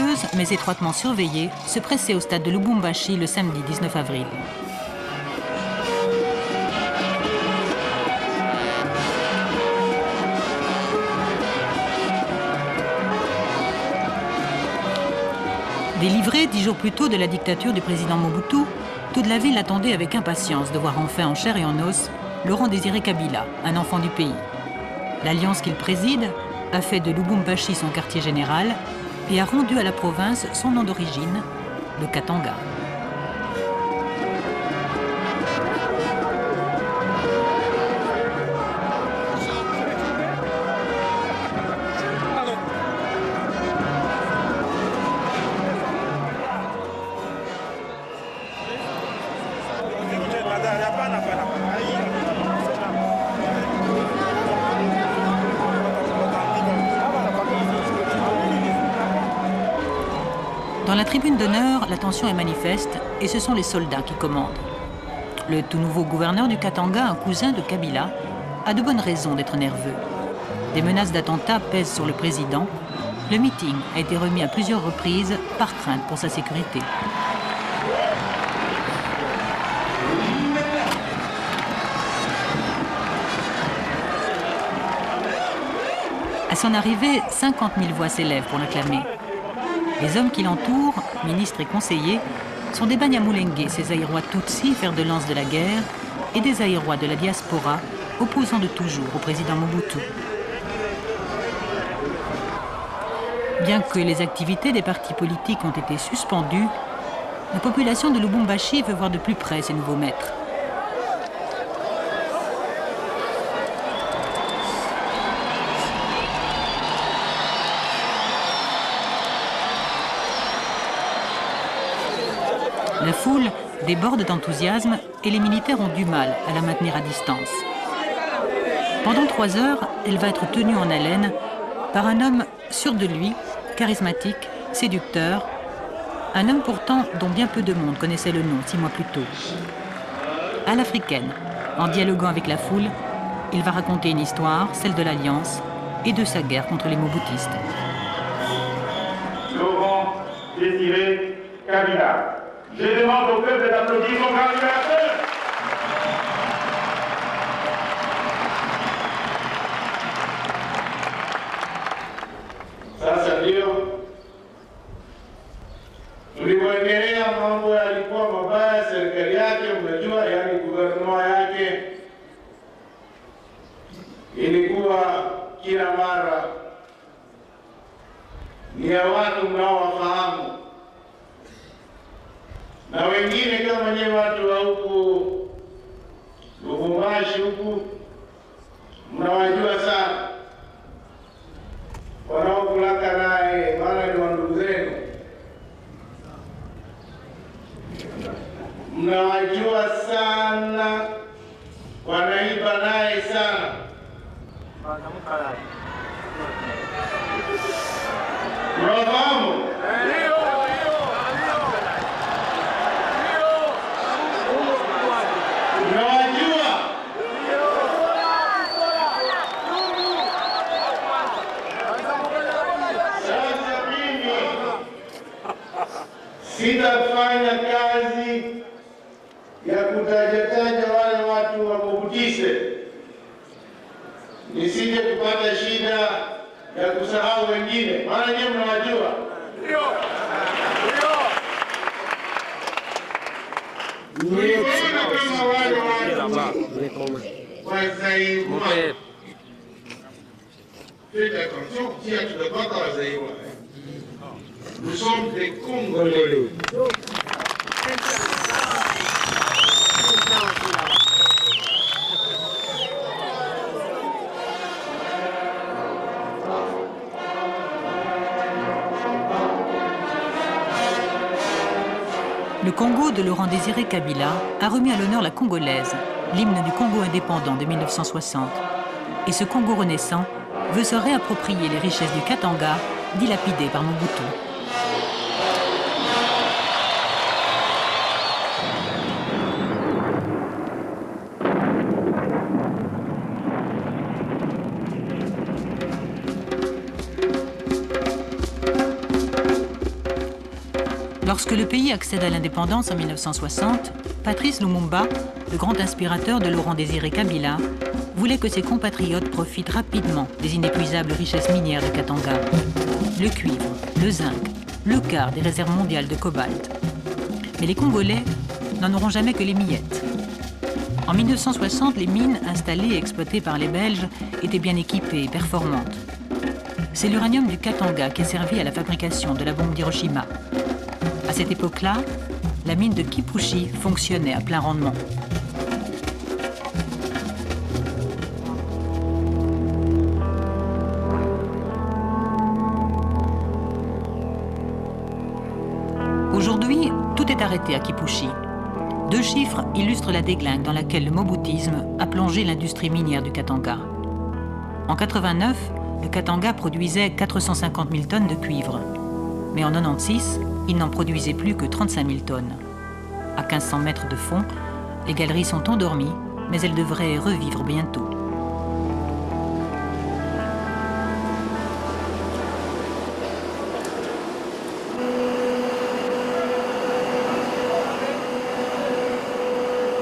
silencieuse, mais étroitement surveillée, se pressait au stade de Lubumbashi le samedi 19 avril. Délivré 10 jours plus tôt de la dictature du président Mobutu, toute la ville attendait avec impatience de voir enfin en chair et en os Laurent Désiré Kabila, un enfant du pays. L'alliance qu'il préside a fait de Lubumbashi son quartier général et a rendu à la province son nom d'origine, le Katanga. Dans la tribune d'honneur, la tension est manifeste et ce sont les soldats qui commandent. Le tout nouveau gouverneur du Katanga, un cousin de Kabila, a de bonnes raisons d'être nerveux. Des menaces d'attentats pèsent sur le président. Le meeting a été remis à plusieurs reprises par crainte pour sa sécurité. À son arrivée, 50 000 voix s'élèvent pour l'acclamer. Les hommes qui l'entourent, ministres et conseillers, sont des Banyamulenge, ces Aïrois Tutsis, fers de lance de la guerre, et des Aïrois de la diaspora, opposants de toujours au président Mobutu. Bien que les activités des partis politiques ont été suspendues, la population de Lubumbashi veut voir de plus près ses nouveaux maîtres. La foule déborde d'enthousiasme et les militaires ont du mal à la maintenir à distance. Pendant 3 heures, elle va être tenue en haleine par un homme sûr de lui, charismatique, séducteur, un homme pourtant dont bien peu de monde connaissait le nom 6 mois plus tôt. À l'africaine, en dialoguant avec la foule, il va raconter une histoire, celle de l'Alliance et de sa guerre contre les Mobutistes. Laurent Désiré Kabila. Je demande au peuple d'applaudir son grand libérateur. Sasa ndio tulipoendelea, mambo yalikuwa mabaya, serikali yake mnajua, yaani guvernema yake ilikuwa kila mara ni ya watu mnaowafahamu na wengine kama nyewe watu wa huku Lubumbashi huku mnawajua sana, wanaokulaka naye, maana ni wandugu zenu, mnawajua sana, wanaiba naye sana. Mnawafahamu? Sitafanya kazi ya kutajataja wale watu wamubutise, nisije kupata shida ya kusahau wengine, maana nyinyi mnawajua. Niona kama wale watu wazairwa. Faites attention, si hatutapata wazairwa. Nous sommes des Congolais. Le Congo de Laurent Désiré Kabila a remis à l'honneur la Congolaise, l'hymne du Congo indépendant de 1960. Et ce Congo renaissant veut se réapproprier les richesses du Katanga, dilapidées par Mobutu. Lorsque le pays accède à l'indépendance en 1960, Patrice Lumumba, le grand inspirateur de Laurent Désiré Kabila, voulait que ses compatriotes profitent rapidement des inépuisables richesses minières de Katanga. Le cuivre, le zinc, le quart des réserves mondiales de cobalt. Mais les Congolais n'en auront jamais que les miettes. En 1960, les mines installées et exploitées par les Belges étaient bien équipées et performantes. C'est l'uranium du Katanga qui a servi à la fabrication de la bombe d'Hiroshima. À cette époque-là, la mine de Kipushi fonctionnait à plein rendement. Aujourd'hui, tout est arrêté à Kipushi. 2 chiffres illustrent la déglingue dans laquelle le moboutisme a plongé l'industrie minière du Katanga. En 89, le Katanga produisait 450 000 tonnes de cuivre. Mais en 96, il n'en produisait plus que 35 000 tonnes. À 1500 mètres de fond, les galeries sont endormies, mais elles devraient revivre bientôt.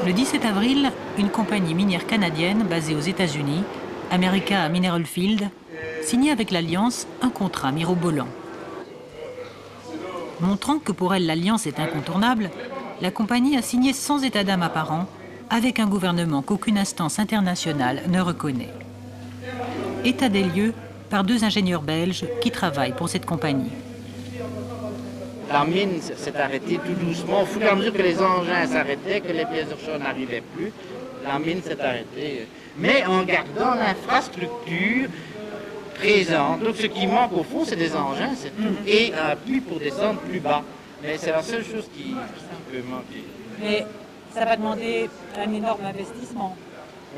Le 17 avril, une compagnie minière canadienne basée aux États-Unis, America Mineral Field, signait avec l'Alliance un contrat mirobolant. Montrant que pour elle l'Alliance est incontournable, la compagnie a signé sans état d'âme apparent, avec un gouvernement qu'aucune instance internationale ne reconnaît. État des lieux par 2 ingénieurs belges qui travaillent pour cette compagnie. La mine s'est arrêtée tout doucement. Au fur et à mesure que les engins s'arrêtaient, que les pièces de rechange n'arrivaient plus, la mine s'est arrêtée. Mais en gardant l'infrastructure présente. Donc ce qui manque au fond, c'est des engins, c'est tout. Et un puits pour descendre plus bas. Mais c'est la seule chose qui peut manquer. Mais ça va demander un énorme investissement.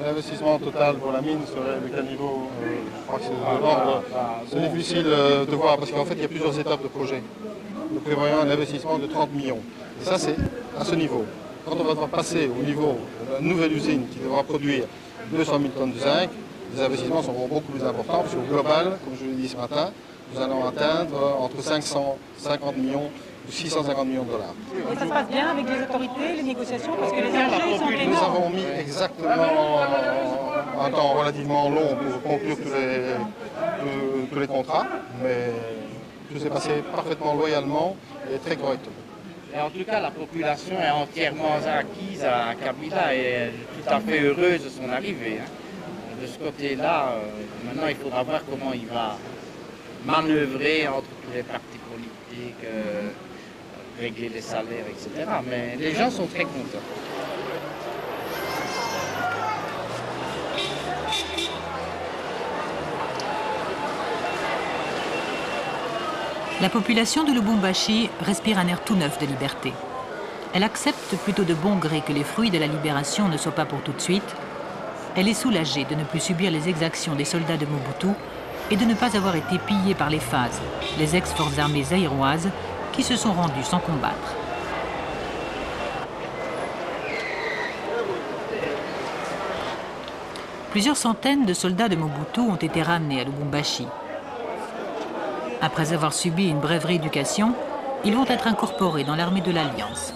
L'investissement total pour la mine serait le caniveau, je crois que c'est de l'ordre. C'est difficile de voir parce qu'en fait il y a plusieurs étapes de projet. Nous prévoyons un investissement de 30 millions. Et ça c'est à ce niveau. Quand on va devoir passer au niveau de la nouvelle usine qui devra produire 200 000 tonnes de zinc, les investissements seront beaucoup plus importants parce qu'au global, comme je l'ai dit ce matin, nous allons atteindre entre 550 millions ou 650 millions de dollars. Et ça se passe bien avec les autorités, les négociations, parce que les enjeux sont énormes. Nous avons mis exactement un temps relativement long pour conclure tous les contrats, mais tout s'est passé parfaitement loyalement et très correctement. Et en tout cas, la population est entièrement acquise à Kabila et est tout à fait heureuse de son arrivée. De ce côté-là, maintenant il faudra voir comment il va manœuvrer entre tous les partis politiques, régler les salaires, etc. Mais les gens sont très contents. La population de Lubumbashi respire un air tout neuf de liberté. Elle accepte plutôt de bon gré que les fruits de la libération ne soient pas pour tout de suite. Elle est soulagée de ne plus subir les exactions des soldats de Mobutu et de ne pas avoir été pillée par les FAZ, les ex-forces armées zaïroises, qui se sont rendues sans combattre. Plusieurs centaines de soldats de Mobutu ont été ramenés à Lubumbashi. Après avoir subi une brève rééducation, ils vont être incorporés dans l'armée de l'Alliance.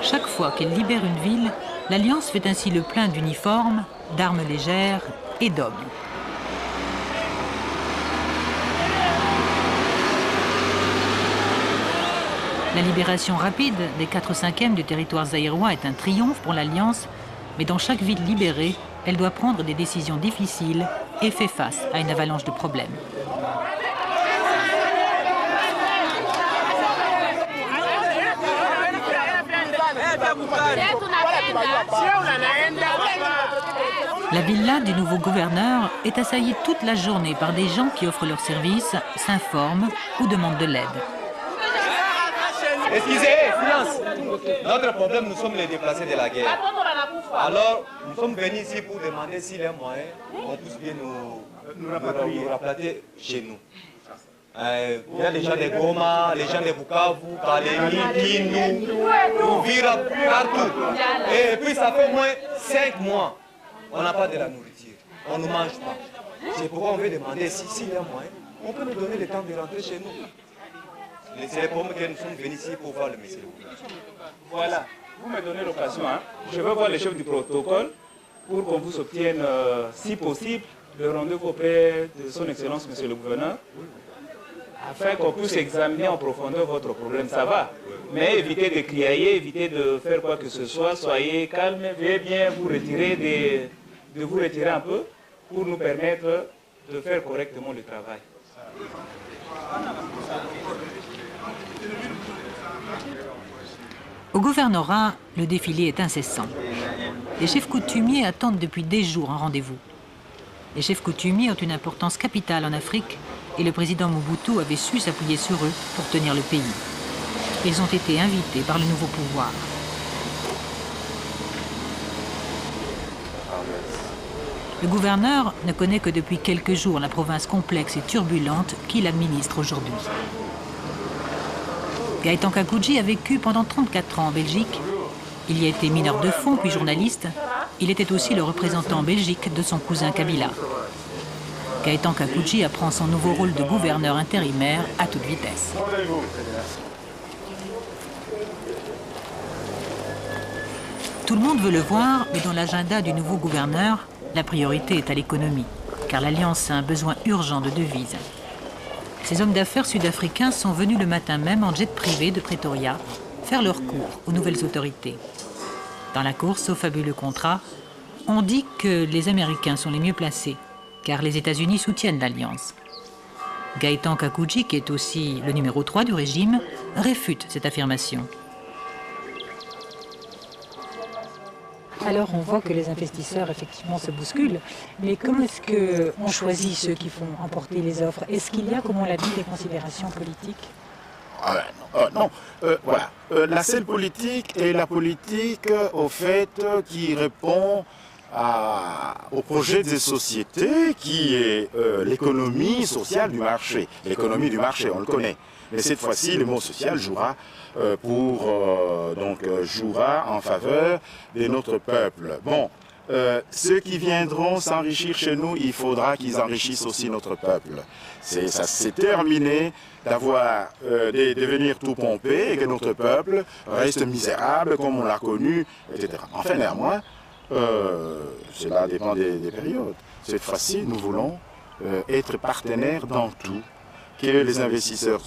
Chaque fois qu'elle libère une ville, l'Alliance fait ainsi le plein d'uniformes, d'armes légères et d'hommes. La libération rapide des 4/5 du territoire zaïrois est un triomphe pour l'Alliance, mais dans chaque ville libérée, elle doit prendre des décisions difficiles et fait face à une avalanche de problèmes. La villa du nouveau gouverneur est assaillie toute la journée par des gens qui offrent leurs services, s'informent ou demandent de l'aide. Excusez, silence. Notre problème, nous sommes les déplacés de la guerre. Alors, nous sommes venus ici pour demander s'il y a moyen qu'on puisse bien nous rapatrier chez nous. Il y a les gens de Goma, les gens de Bukavu, Kalemi, Kindu, Uvira, partout. Et puis ça fait au moins 5 mois, on n'a pas de la nourriture, on ne mange pas. C'est pourquoi on veut demander s'il y a moyen, on peut nous donner le temps de rentrer chez nous. C'est les problèmes que nous sommes venus ici pour voir le monsieur. Voilà, vous me donnez l'occasion. Hein. Je vais voir le chef du protocole pour qu'on vous obtienne, si possible, le rendez-vous auprès de son Excellence, Monsieur le Gouverneur, afin qu'on puisse examiner en profondeur votre problème. Ça va, mais évitez de crier, évitez de faire quoi que ce soit, soyez calme, veuillez bien vous retirer, de vous retirer un peu pour nous permettre de faire correctement le travail. Au gouvernorat, le défilé est incessant. Les chefs coutumiers attendent depuis des jours un rendez-vous. Les chefs coutumiers ont une importance capitale en Afrique et le président Mobutu avait su s'appuyer sur eux pour tenir le pays. Ils ont été invités par le nouveau pouvoir. Le gouverneur ne connaît que depuis quelques jours la province complexe et turbulente qu'il administre aujourd'hui. Gaëtan Kakuji a vécu pendant 34 ans en Belgique. Il y a été mineur de fond puis journaliste. Il était aussi le représentant en Belgique de son cousin Kabila. Gaëtan Kakuji apprend son nouveau rôle de gouverneur intérimaire à toute vitesse. Tout le monde veut le voir, mais dans l'agenda du nouveau gouverneur, la priorité est à l'économie, car l'Alliance a un besoin urgent de devises. Ces hommes d'affaires sud-africains sont venus le matin même en jet privé de Pretoria faire leur cours aux nouvelles autorités. Dans la course au fabuleux contrat, on dit que les Américains sont les mieux placés, car les États-Unis soutiennent l'Alliance. Gaëtan Kakuji, qui est aussi le numéro 3 du régime, réfute cette affirmation. Alors on voit que les investisseurs effectivement se bousculent, mais comment est-ce qu'on choisit ceux qui font remporter les offres? Est-ce qu'il y a, comme on l'a dit, des considérations politiques? Non, voilà. La seule politique est la politique, au fait, qui répond au projet des sociétés, qui est l'économie sociale du marché. L'économie du marché, on le connaît. Mais cette fois-ci, le mot social jouera jouera en faveur de notre peuple. Bon, ceux qui viendront s'enrichir chez nous, il faudra qu'ils enrichissent aussi notre peuple. Ça s'est terminé de venir tout pomper et que notre peuple reste misérable comme on l'a connu, etc. Enfin, néanmoins, cela dépend des périodes. Cette fois-ci, nous voulons être partenaires dans tout. Que les investisseurs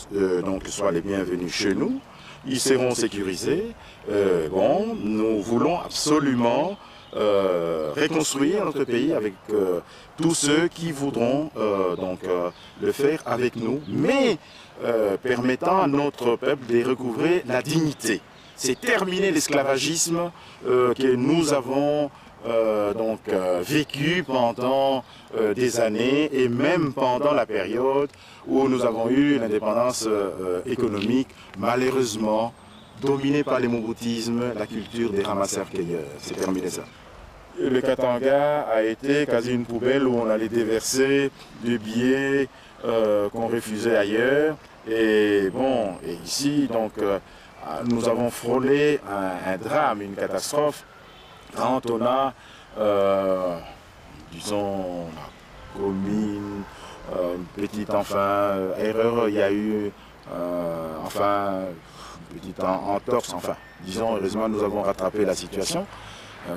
soient les bienvenus chez nous, ils seront sécurisés. Nous voulons absolument reconstruire notre pays avec tous ceux qui voudront le faire avec nous, mais permettant à notre peuple de recouvrer la dignité. C'est terminer l'esclavagisme que nous avons vécu pendant des années et même pendant la période où nous avons eu l'indépendance économique, malheureusement dominée par le moboutisme, la culture des ramasseurs-cueilleurs. C'est terminé ça. Le Katanga a été quasi une poubelle où on allait déverser des billets qu'on refusait ailleurs. Et ici, nous avons frôlé un drame, une catastrophe, quand on a, commis une petite erreur, il y a eu, une petite entorse, heureusement nous avons rattrapé la situation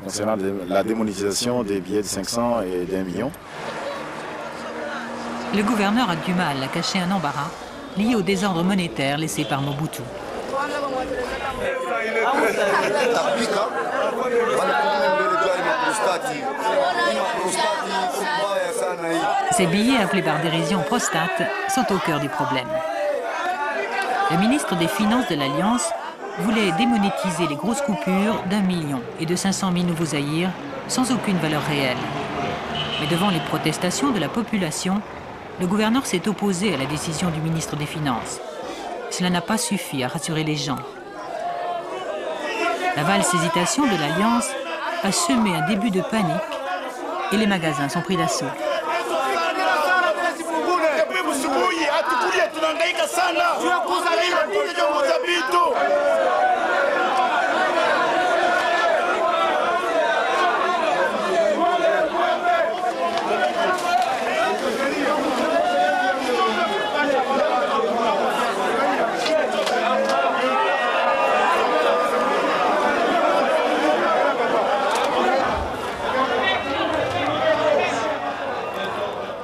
concernant la démonétisation des billets de 500 et d'1 million. Le gouverneur a du mal à cacher un embarras lié au désordre monétaire laissé par Mobutu. Ces billets, appelés par dérision prostate, sont au cœur du problème. Le ministre des Finances de l'Alliance voulait démonétiser les grosses coupures d'1 million et de 500 000 nouveaux zaïrs sans aucune valeur réelle. Mais devant les protestations de la population, le gouverneur s'est opposé à la décision du ministre des Finances. Cela n'a pas suffi à rassurer les gens. La valse hésitation de l'Alliance a semé un début de panique et les magasins sont pris d'assaut.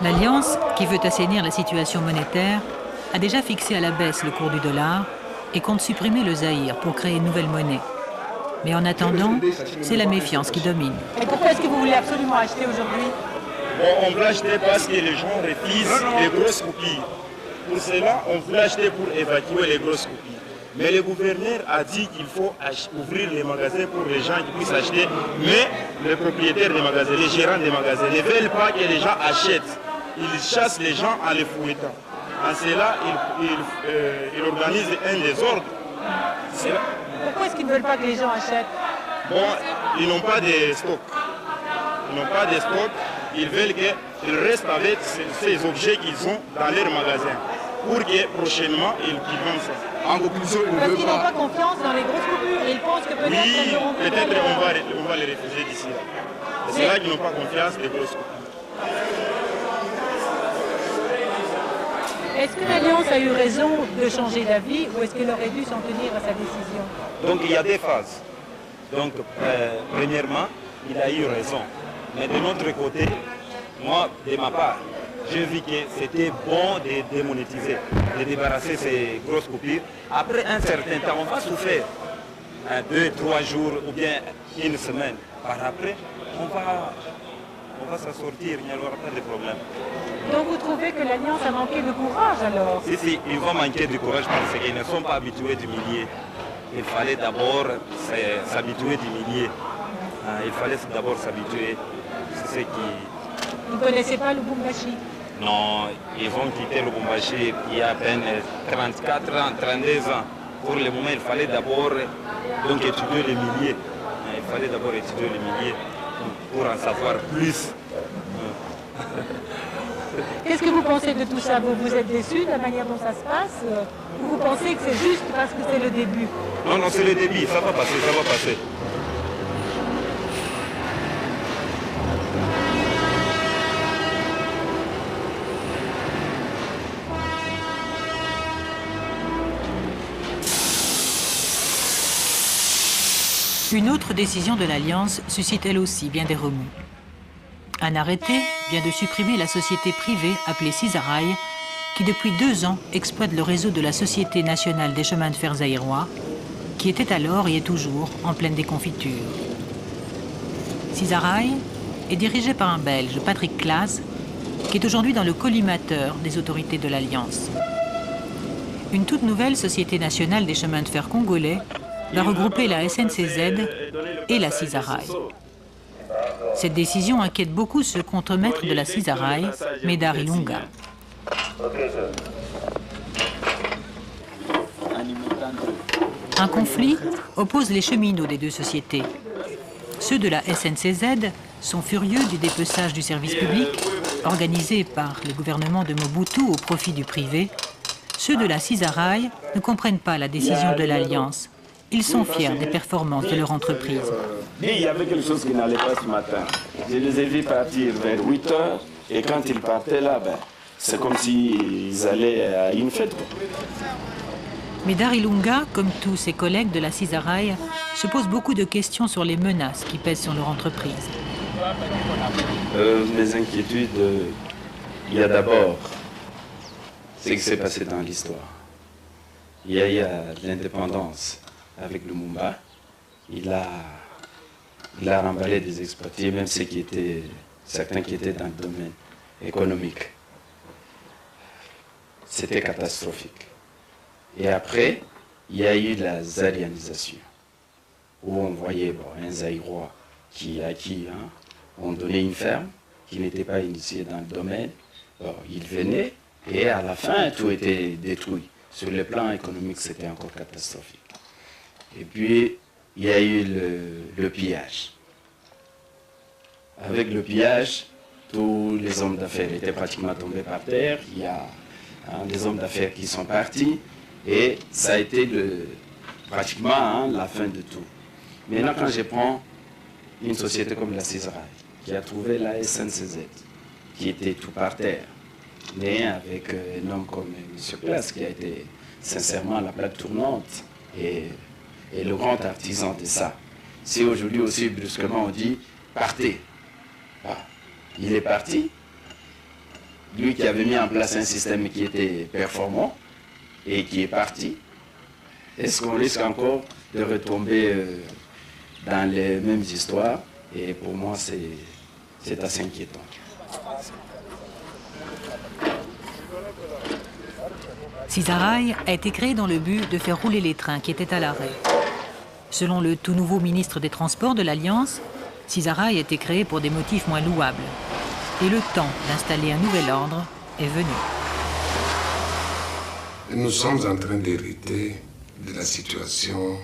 L'Alliance, qui veut assainir la situation monétaire, a déjà fixé à la baisse le cours du dollar et compte supprimer le Zaïre pour créer une nouvelle monnaie. Mais en attendant, c'est la méfiance qui domine. Et pourquoi est-ce que vous voulez absolument acheter aujourd'hui? Bon, on veut acheter parce que les gens refusent les grosses copies. Pour cela, on voulait acheter pour évacuer les grosses copies. Mais le gouverneur a dit qu'il faut ouvrir les magasins pour les gens qui puissent acheter. Mais les propriétaires des magasins, les gérants des magasins ne veulent pas que les gens achètent. Ils chassent les gens en les fouettant. En cela, ils organisent un désordre. Pourquoi est-ce qu'ils ne veulent pas que les gens achètent? Bon, ils n'ont pas de stock. Ils n'ont pas de stock. Ils veulent qu'ils restent avec ces objets qu'ils ont dans leur magasin pour que prochainement, ils vendent ça. En conclusion, Parce qu'ils n'ont pas confiance dans les grosses coupures. Ils pensent que peut-être oui, elles auront peut-être on va les refuser d'ici là. C'est là qu'ils n'ont pas confiance des grosses coupures. Est-ce que l'Alliance a eu raison de changer d'avis ou est-ce qu'elle aurait dû s'en tenir à sa décision? Donc il y a des phases. Donc premièrement, il a eu raison. Mais de notre côté, moi, de ma part, j'ai vu que c'était bon de démonétiser, de débarrasser ces grosses coupures. Après un certain temps, on va souffrir 2, 3 jours ou bien une semaine. Par après, on va s'en sortir, il n'y aura pas de problème. Donc vous trouvez que l'Alliance a manqué de courage alors? Si, ils vont manquer de courage parce qu'ils ne sont pas habitués d'humilier. Il fallait d'abord s'habituer d'humilier. Il fallait d'abord s'habituer. C'est ce qui... Vous ne connaissez pas Lubumbashi? Non, ils ont quitté Lubumbashi il y a à peine 34 ans, 32 ans. Pour le moment, il fallait d'abord étudier les milliers. Il fallait d'abord étudier les milliers pour en savoir plus. Qu'est-ce que vous pensez de tout ça? Vous êtes déçu de la manière dont ça se passe? Ou vous pensez que c'est juste parce que c'est le début? Non, c'est le début, ça va passer, ça va passer. Une autre décision de l'Alliance suscite elle aussi bien des remous. Un arrêté vient de supprimer la société privée appelée Cisaraï, qui depuis 2 ans exploite le réseau de la Société nationale des chemins de fer zaïrois, qui était alors et est toujours en pleine déconfiture. Cisaraï est dirigé par un Belge, Patrick Claes, qui est aujourd'hui dans le collimateur des autorités de l'Alliance. Une toute nouvelle Société nationale des chemins de fer congolais va regrouper la SNCZ et la Cisaraï. Cette décision inquiète beaucoup ce contremaître de la Cisaraï, Médard Ilunga. Un conflit oppose les cheminots des deux sociétés. Ceux de la SNCZ sont furieux du dépeçage du service public, organisé par le gouvernement de Mobutu au profit du privé. Ceux de la Cisaraï ne comprennent pas la décision de l'Alliance. Ils sont fiers des performances de leur entreprise. Il y avait quelque chose qui n'allait pas ce matin. Je les ai vus partir vers 8 heures et quand ils partaient là, c'est comme s'ils allaient à une fête. Médard Ilunga, comme tous ses collègues de la Cisaraï, se pose beaucoup de questions sur les menaces qui pèsent sur leur entreprise. Mes inquiétudes, il y a d'abord ce qui s'est passé dans l'histoire. Il y a l'indépendance avec Lumumba. Il a remballé des exploités, même certains qui étaient dans le domaine économique. C'était catastrophique. Et après, il y a eu la zaïrianisation, où on voyait un Zaïrois qui on donnait une ferme, qui n'était pas initié dans le domaine. Il venait et à la fin, tout était détruit. Sur le plan économique, c'était encore catastrophique. Et puis, il y a eu le pillage. Avec le pillage, tous les hommes d'affaires étaient pratiquement tombés par terre. Il y a des hommes d'affaires qui sont partis. Et ça a été pratiquement la fin de tout. Maintenant, quand je prends une société comme la Cisaraï, qui a trouvé la SNCZ, qui était tout par terre, mais avec un homme comme M. Claes, qui a été sincèrement la plaque tournante et le grand artisan de ça. Si aujourd'hui aussi, brusquement, on dit « partez », il est parti. lui qui avait mis en place un système qui était performant et qui est parti, est-ce qu'on risque encore de retomber dans les mêmes histoires? Et pour moi, c'est assez inquiétant. Sisaraï a été créé dans le but de faire rouler les trains qui étaient à l'arrêt. Selon le tout nouveau ministre des Transports de l'Alliance, Sisaraï a été créé pour des motifs moins louables. Et le temps d'installer un nouvel ordre est venu. Nous sommes en train d'hériter de la situation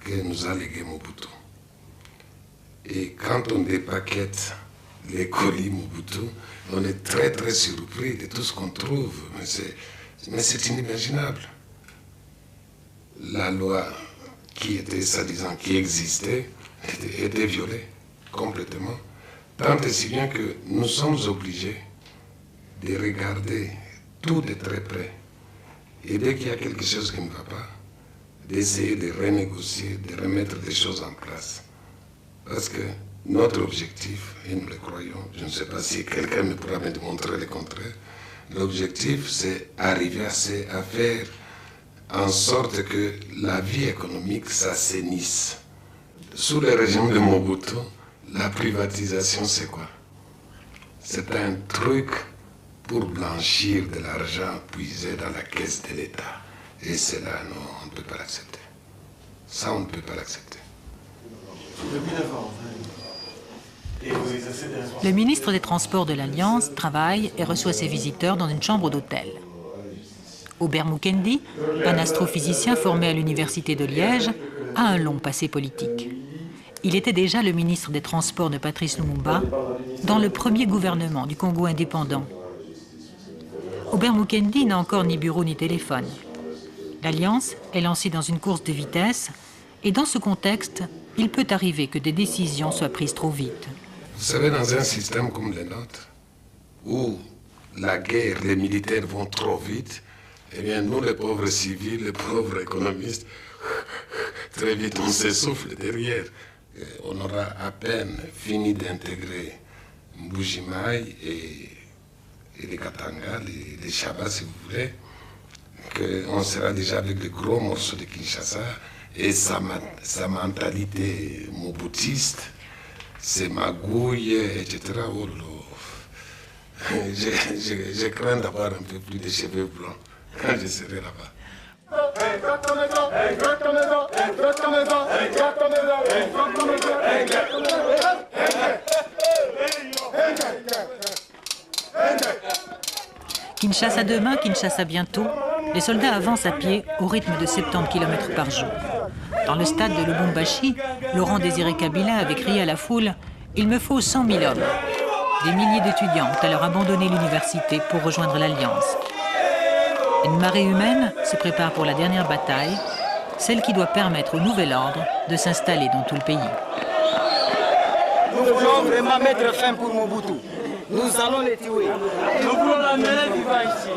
que nous a légué Mobutu. Et quand on dépaquette les colis Mobutu, on est très très surpris de tout ce qu'on trouve. Mais c'est inimaginable. La loi qui était, soi-disant, qui existait, était violée complètement. Tant et si bien que nous sommes obligés de regarder tout de très près. Et dès qu'il y a quelque chose qui ne va pas, d'essayer de renégocier, de remettre des choses en place. Parce que notre objectif, et nous le croyons, je ne sais pas si quelqu'un me pourra me démontrer le contraire, l'objectif c'est arriver à faire en sorte que la vie économique s'assainisse. Sous le régime de Mobutu, la privatisation c'est quoi? C'est un truc pour blanchir de l'argent puisé dans la caisse de l'État. Et cela, non, on ne peut pas l'accepter. Ça, on ne peut pas l'accepter. Le ministre des Transports de l'Alliance travaille et reçoit ses visiteurs dans une chambre d'hôtel. Aubert Mukendi, un astrophysicien formé à l'Université de Liège, a un long passé politique. Il était déjà le ministre des Transports de Patrice Lumumba dans le premier gouvernement du Congo indépendant. Aubert Mukendi n'a encore ni bureau ni téléphone. L'Alliance est lancée dans une course de vitesse et dans ce contexte, il peut arriver que des décisions soient prises trop vite. Vous savez, dans un système comme le nôtre, où la guerre, les militaires vont trop vite, eh bien nous, les pauvres civils, les pauvres économistes, très vite on s'essouffle derrière. On aura à peine fini d'intégrer Mbujimaï et les Katanga, les Chaba si vous voulez, qu'on sera déjà avec les gros morceaux de Kinshasa et sa mentalité mobutiste, ses magouilles, etc. Oh, je crains d'avoir un peu plus de cheveux blancs quand je serai là-bas. Kinshasa demain, Kinshasa bientôt, les soldats avancent à pied au rythme de 70 km par jour. Dans le stade de Lubumbashi, Laurent Désiré Kabila avait crié à la foule « Il me faut 100 000 hommes ». Des milliers d'étudiants ont alors abandonné l'université pour rejoindre l'Alliance. Une marée humaine se prépare pour la dernière bataille, celle qui doit permettre au nouvel ordre de s'installer dans tout le pays. Nous voulons vraiment mettre fin pour Mobutu. Nous allons les tuer. Nous voulons la mêlée qui va ici.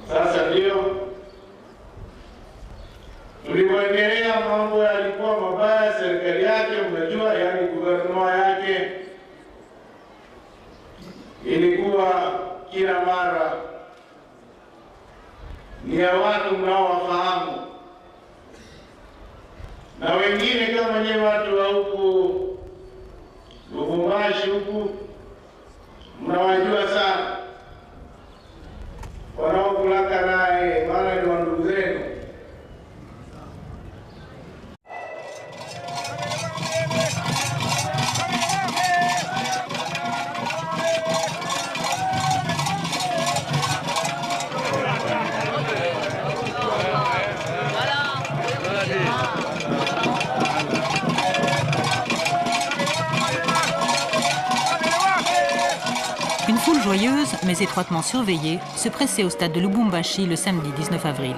Sasa ndio tulipoendelea, mambo yalikuwa mabaya, serikali yake mnajua, yani guvernema yake ilikuwa kila mara ni ya watu mnaowafahamu, na wengine kama nyewe watu wa huku Lubumbashi huku mnawajua sana, wanaokulaka naye, maana ni wandugu zenu. mais étroitement surveillés, se pressaient au stade de Lubumbashi le samedi 19 avril.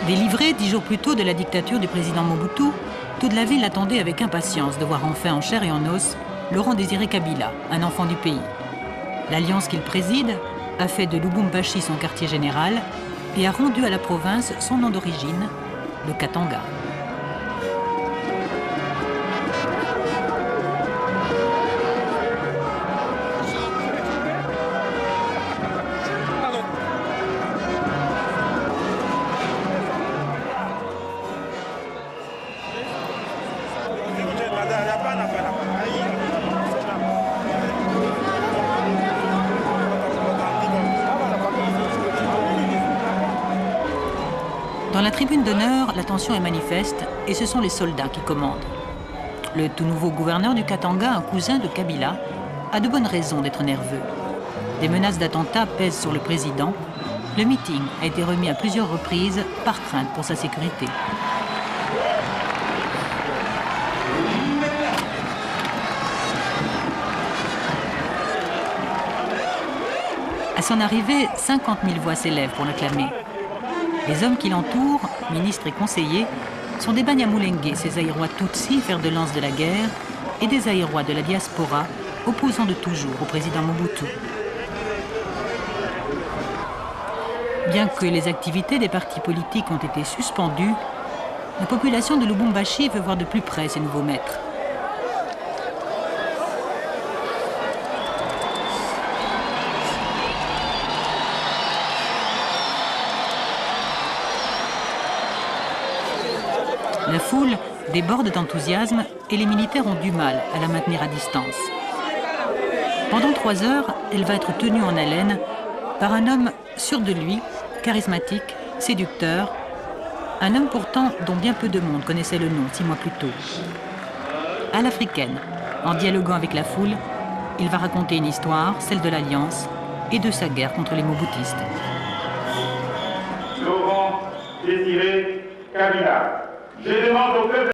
Délivré 10 jours plus tôt de la dictature du président Mobutu, toute la ville attendait avec impatience de voir enfin en chair et en os Laurent-Désiré Kabila, un enfant du pays. L'alliance qu'il préside a fait de Lubumbashi son quartier général et a rendu à la province son nom d'origine, le Katanga. Dans la tribune d'honneur, la tension est manifeste et ce sont les soldats qui commandent. Le tout nouveau gouverneur du Katanga, un cousin de Kabila, a de bonnes raisons d'être nerveux. Des menaces d'attentats pèsent sur le président. Le meeting a été remis à plusieurs reprises par crainte pour sa sécurité. À son arrivée, 50 000 voix s'élèvent pour l'acclamer. Les hommes qui l'entourent, ministres et conseillers, sont des Banyamulenge, ces Aïrois Tutsis, fers de lance de la guerre, et des Aïrois de la diaspora, opposants de toujours au président Mobutu. Bien que les activités des partis politiques ont été suspendues, la population de Lubumbashi veut voir de plus près ses nouveaux maîtres. La foule déborde d'enthousiasme et les militaires ont du mal à la maintenir à distance. Pendant 3 heures, elle va être tenue en haleine par un homme sûr de lui, charismatique, séducteur, un homme pourtant dont bien peu de monde connaissait le nom 6 mois plus tôt. À l'africaine, en dialoguant avec la foule, il va raconter une histoire, celle de l'Alliance et de sa guerre contre les Mobutistes. Laurent-Désiré Kabila. Je demande au peuple